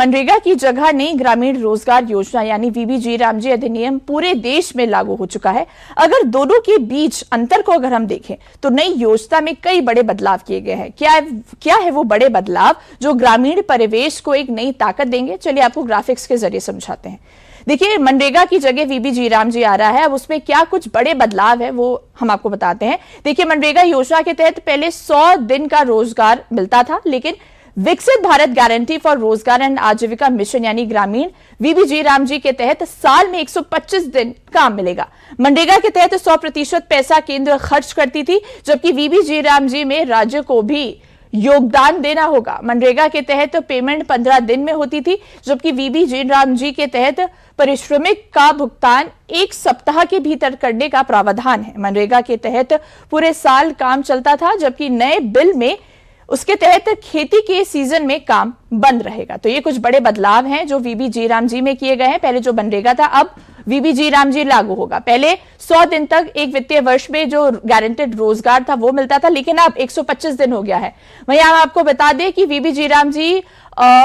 मनरेगा की जगह नई ग्रामीण रोजगार योजना यानी वीबीजी रामजी अधिनियम पूरे देश में लागू हो चुका है। अगर दोनों के बीच अंतर को अगर हम देखें तो नई योजना में कई बड़े बदलाव किए गए हैं। क्या है वो बड़े बदलाव जो ग्रामीण परिवेश को एक नई ताकत देंगे? चलिए आपको ग्राफिक्स के जरिए समझाते हैं। देखिए, मनरेगा की जगह वीबीजी रामजी आ रहा है। अब उसमें क्या कुछ बड़े बदलाव है वो हम आपको बताते हैं। देखिए, मनरेगा योजना के तहत पहले 100 दिन का रोजगार मिलता था, लेकिन विकसित भारत गारंटी फॉर रोजगार एंड आजीविका मिशन यानी ग्रामीण वीबीजी रामजी के तहत साल में 125 दिन काम मिलेगा। मनरेगा के तहत 100% पैसा केंद्र खर्च करती थी, जबकि वीबीजी रामजी में राज्य को भी योगदान देना होगा। मनरेगा के तहत पेमेंट 15 दिन में होती थी, जबकि वीबीजी रामजी के तहत परिश्रमिक का भुगतान 1 सप्ताह के भीतर करने का प्रावधान है। मनरेगा के तहत पूरे साल काम चलता था, जबकि नए बिल में उसके तहत खेती के सीजन में काम बंद रहेगा। तो ये कुछ बड़े बदलाव हैं जो वीबीजी रामजी में किए गए हैं। पहले जो मनरेगा था, अब वीबीजी रामजी लागू होगा। पहले 100 दिन तक एक वित्तीय वर्ष में जो गारंटेड रोजगार था वो मिलता था, लेकिन अब 125 दिन हो गया है। वहीं हम आपको बता दें कि वीबीजी रामजी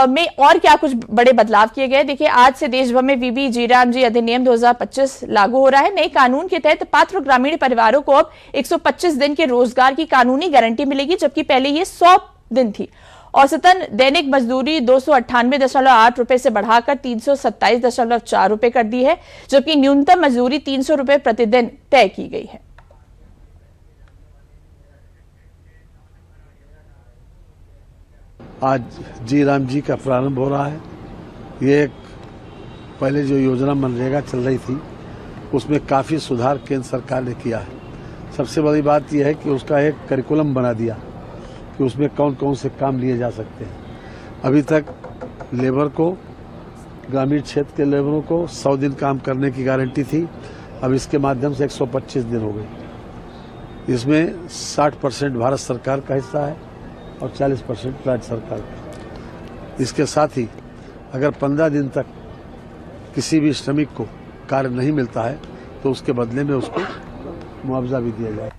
में और क्या कुछ बड़े बदलाव किए गए। देखिए, आज से देश भर में वीबीजी रामजी अधिनियम 2025 लागू हो रहा है। नए कानून के तहत पात्र ग्रामीण परिवारों को अब 125 दिन के रोजगार की कानूनी गारंटी मिलेगी, जबकि पहले ये 100 दिन थी। औसतन दैनिक मजदूरी 298.8 रुपए से बढ़ाकर 327.4 रुपए कर दी है, जबकि न्यूनतम मजदूरी 300 रुपए प्रतिदिन तय की गई है। आज जी राम जी का प्रारंभ हो रहा है। ये एक पहले जो योजना मनरेगा चल रही थी उसमें काफ़ी सुधार केंद्र सरकार ने किया है। सबसे बड़ी बात यह है कि उसका एक करिकुलम बना दिया कि उसमें कौन कौन से काम लिए जा सकते हैं। अभी तक लेबर को, ग्रामीण क्षेत्र के लेबरों को 100 दिन काम करने की गारंटी थी। अब इसके माध्यम से 125 दिन हो गई। इसमें 60% भारत सरकार का हिस्सा है और 40% राज्य सरकार का। इसके साथ ही अगर 15 दिन तक किसी भी श्रमिक को कार्य नहीं मिलता है तो उसके बदले में उसको मुआवजा भी दिया जाए।